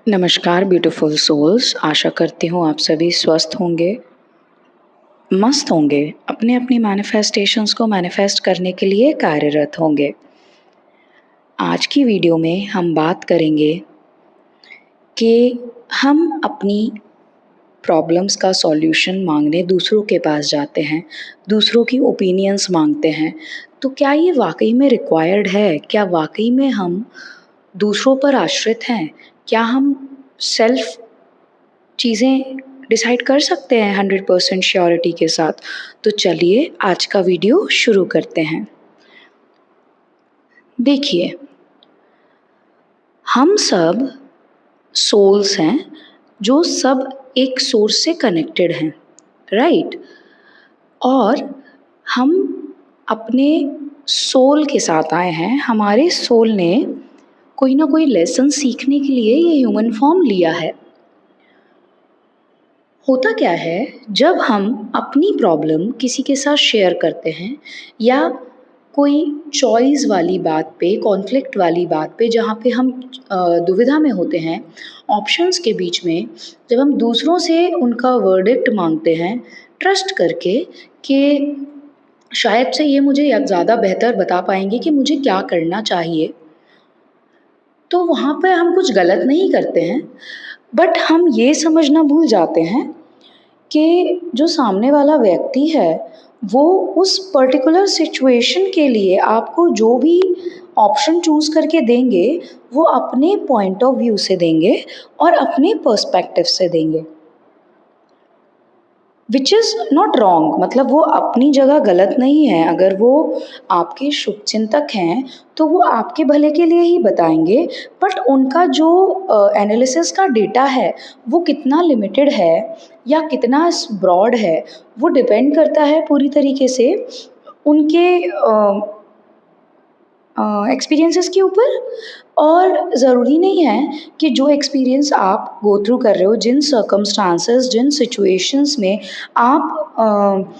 नमस्कार beautiful souls. आशा करती हूँ आप सभी स्वस्थ होंगे, मस्त होंगे, अपने अपनी मैनिफेस्टेशंस को मैनिफेस्ट करने के लिए कार्यरत होंगे। आज की वीडियो में हम बात करेंगे कि हम अपनी प्रॉब्लम्स का सॉल्यूशन मांगने दूसरों के पास जाते हैं, दूसरों की ओपिनियंस मांगते हैं, तो क्या ये वाकई में रिक्वायर्ड है? क्या वाकई में हम दूसरों पर आश्रित हैं? क्या हम सेल्फ चीज़ें डिसाइड कर सकते हैं 100% श्योरिटी के साथ? तो चलिए आज का वीडियो शुरू करते हैं। देखिए, हम सब सोल्स हैं जो सब एक सोर्स से कनेक्टेड हैं, राइट? और हम अपने सोल के साथ आए हैं। हमारे सोल ने कोई ना कोई लेसन सीखने के लिए ये ह्यूमन फॉर्म लिया है। होता क्या है, जब हम अपनी प्रॉब्लम किसी के साथ शेयर करते हैं या कोई चॉइस वाली बात पे, कॉन्फ्लिक्ट वाली बात पे, जहाँ पे हम दुविधा में होते हैं ऑप्शंस के बीच में, जब हम दूसरों से उनका वर्डिक्ट मांगते हैं ट्रस्ट करके कि शायद से ये मुझे ज़्यादा बेहतर बता पाएंगे कि मुझे क्या करना चाहिए, तो वहाँ पे हम कुछ गलत नहीं करते हैं, बट हम ये समझना भूल जाते हैं कि जो सामने वाला व्यक्ति है वो उस पर्टिकुलर सिचुएशन के लिए आपको जो भी ऑप्शन चूज़ करके देंगे वो अपने पॉइंट ऑफ व्यू से देंगे और अपने पर्सपेक्टिव से देंगे, विच इज़ नॉट रॉन्ग। मतलब वो अपनी जगह गलत नहीं है। अगर वो आपके शुभचिंतक हैं तो वो आपके भले के लिए ही बताएंगे, बट उनका जो एनालिसिस का डेटा है वो कितना लिमिटेड है या कितना ब्रॉड है, वो डिपेंड करता है पूरी तरीके से उनके एक्सपीरियंसेस के ऊपर। और ज़रूरी नहीं है कि जो एक्सपीरियंस आप गो थ्रू कर रहे हो, जिन सर्कमस्टांसेस, जिन सिचुएशंस में आप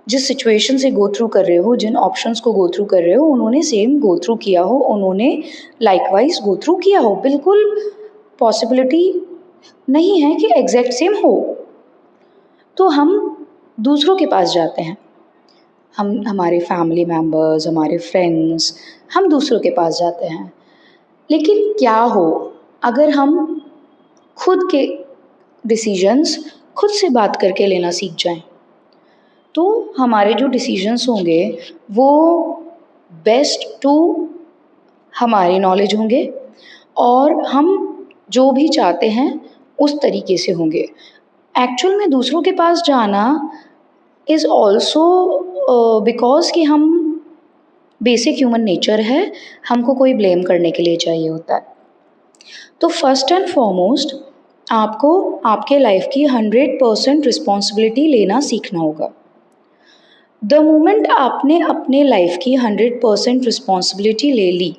जिस सिचुएशन से गो थ्रू कर रहे हो, जिन ऑप्शंस को गो थ्रू कर रहे हो, उन्होंने सेम गो थ्रू किया हो, उन्होंने लाइकवाइज गो थ्रू किया हो। बिल्कुल पॉसिबिलिटी नहीं है कि एग्जैक्ट सेम हो। तो हम दूसरों के पास जाते हैं, हम हमारे फैमिली मेम्बर्स, हमारे फ्रेंड्स, हम दूसरों के पास जाते हैं। लेकिन क्या हो अगर हम खुद के डिसीजंस खुद से बात करके लेना सीख जाएं? तो हमारे जो डिसीजंस होंगे वो बेस्ट टू हमारी नॉलेज होंगे और हम जो भी चाहते हैं उस तरीके से होंगे। एक्चुअल में दूसरों के पास जाना इज़ ऑल्सो बिकॉज कि हम बेसिक ह्यूमन नेचर है, हमको कोई ब्लेम करने के लिए चाहिए होता है। तो फर्स्ट एंड फॉरमोस्ट आपको आपके लाइफ की 100% रिस्पॉन्सिबिलिटी लेना सीखना होगा। द मोमेंट आपने अपने लाइफ की 100% रिस्पॉन्सिबिलिटी ले ली,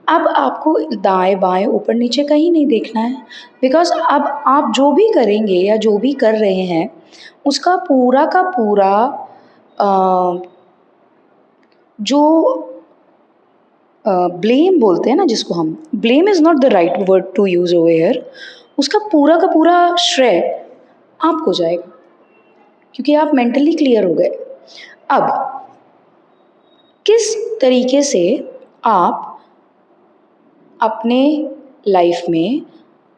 अब आपको दाएं बाएं ऊपर नीचे कहीं नहीं देखना है, बिकॉज अब आप जो भी करेंगे या जो भी कर रहे हैं उसका पूरा का पूरा जो ब्लेम बोलते हैं ना, जिसको हम blame is not the right word to use over here, उसका पूरा का पूरा श्रेय आपको जाएगा क्योंकि आप मेंटली क्लियर हो गए। अब किस तरीके से आप अपने लाइफ में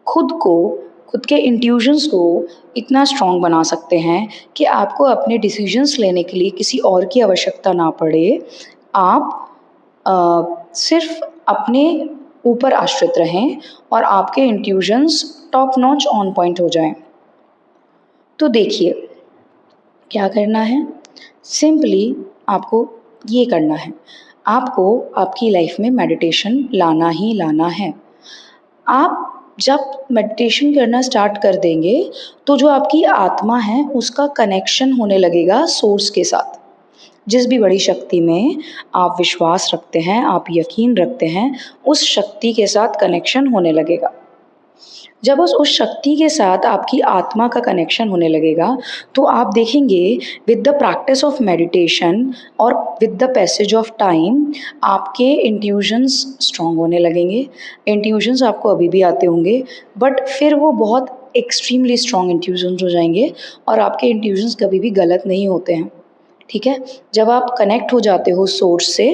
खुद के इंट्यूशंस को इतना स्ट्रॉन्ग बना सकते हैं कि आपको अपने डिसीजंस लेने के लिए किसी और की आवश्यकता ना पड़े, आप सिर्फ अपने ऊपर आश्रित रहें और आपके intuitions top notch on point हो जाएं। तो देखिए क्या करना है, सिंपली आपको ये करना है, आपको आपकी लाइफ में मेडिटेशन लाना ही लाना है। आप जब मेडिटेशन करना स्टार्ट कर देंगे तो जो आपकी आत्मा है उसका कनेक्शन होने लगेगा सोर्स के साथ। जिस भी बड़ी शक्ति में आप विश्वास रखते हैं, आप यकीन रखते हैं, उस शक्ति के साथ कनेक्शन होने लगेगा। जब उस शक्ति के साथ आपकी आत्मा का कनेक्शन होने लगेगा, तो आप देखेंगे with the practice of meditation और with the passage of time आपके इंट्यूशंस स्ट्रॉन्ग होने लगेंगे। इंट्यूशंस आपको अभी भी आते होंगे, बट फिर वो बहुत एक्सट्रीमली स्ट्रॉन्ग इंट्यूशंस हो जाएँगे और आपके इंट्यूशंस कभी भी गलत नहीं होते हैं। ठीक है? जब आप कनेक्ट हो जाते हो सोर्स से,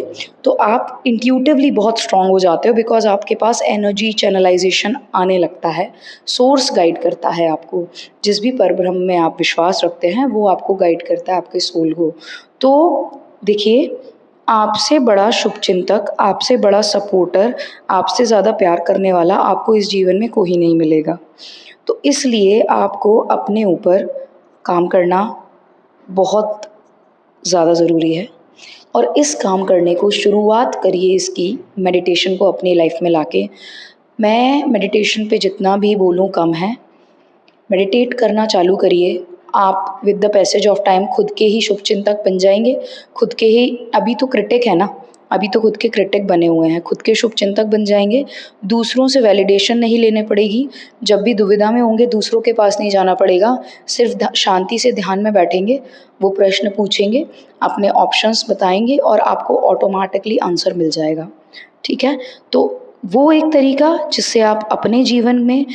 तो आप इंट्यूटिवली बहुत स्ट्रॉन्ग हो जाते हो बिकॉज़ आपके पास एनर्जी चैनलाइज़ेशन आने लगता है। सोर्स गाइड करता है आपको। जिस भी परब्रह्म में आप विश्वास रखते हैं, वो आपको गाइड करता है, आपके सोल को। तो देखिए, आपसे बड़ा शुभचिंतक, आपसे बड़ा सपोर्टर, आपसे ज़्यादा प्यार करने वाला आपको इस जीवन में कोई नहीं मिलेगा। तो इसलिए आपको अपने ऊपर काम करना बहुत ज़्यादा ज़रूरी है और इस काम करने को शुरुआत करिए इसकी मेडिटेशन को अपनी लाइफ में लाके। मैं मेडिटेशन पे जितना भी बोलूँ कम है। मेडिटेट करना चालू करिए। आप with the passage of time खुद के ही शुभचिंतक बन जाएँगे, खुद के ही अभी तो क्रिटिक है ना, अभी तो खुद के क्रिटिक बने हुए हैं, खुद के शुभचिंतक बन जाएँगे, दूसरों से वैलिडेशन नहीं लेने पड़ेगी, जब भी दुविधा में होंगे दूसरों के पास नहीं जाना पड़ेगा, सिर्फ शांति से ध्यान में बैठेंगे, वो प्रश्न पूछेंगे, अपने ऑप्शंस बताएँगे और आपको ऑटोमैटिकली आंसर मिल जाएगा, ठीक है? तो वो एक तरीका जिससे आप अपने जीवन में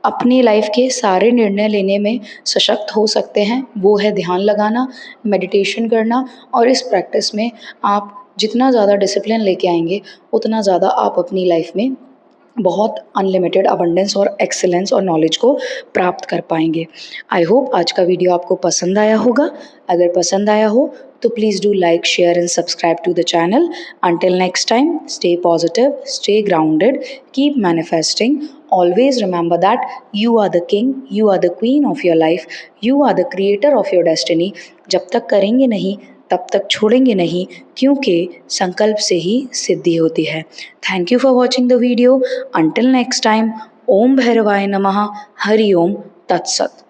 अपनी लाइफ के सारे निर्णय लेने में सशक्त हो सकते हैं, वो है ध्यान लगाना, मेडिटेशन करना और इस प्रैक्टिस में आप जितना ज़्यादा डिसिप्लिन लेके आएँगे, उतना ज़्यादा आप अपनी लाइफ में बहुत अनलिमिटेड अबंडेंस और एक्सीलेंस और नॉलेज को प्राप्त कर पाएँगे। आई होप आज का वीडियो आपको पसंद आया होगा। अगर पसंद आया हो तो please do like, share and subscribe to the channel. Until next time, stay positive, stay grounded, keep manifesting. Always remember that you are the king, you are the queen of your life, you are the creator of your destiny. जब तक करेंगे नहीं तब तक छोड़ेंगे नहीं, क्योंकि संकल्प से ही सिद्धि होती है। Thank you for watching the video. Until next time, ओम भैरवाय नमः। हरि ओम तत्सत।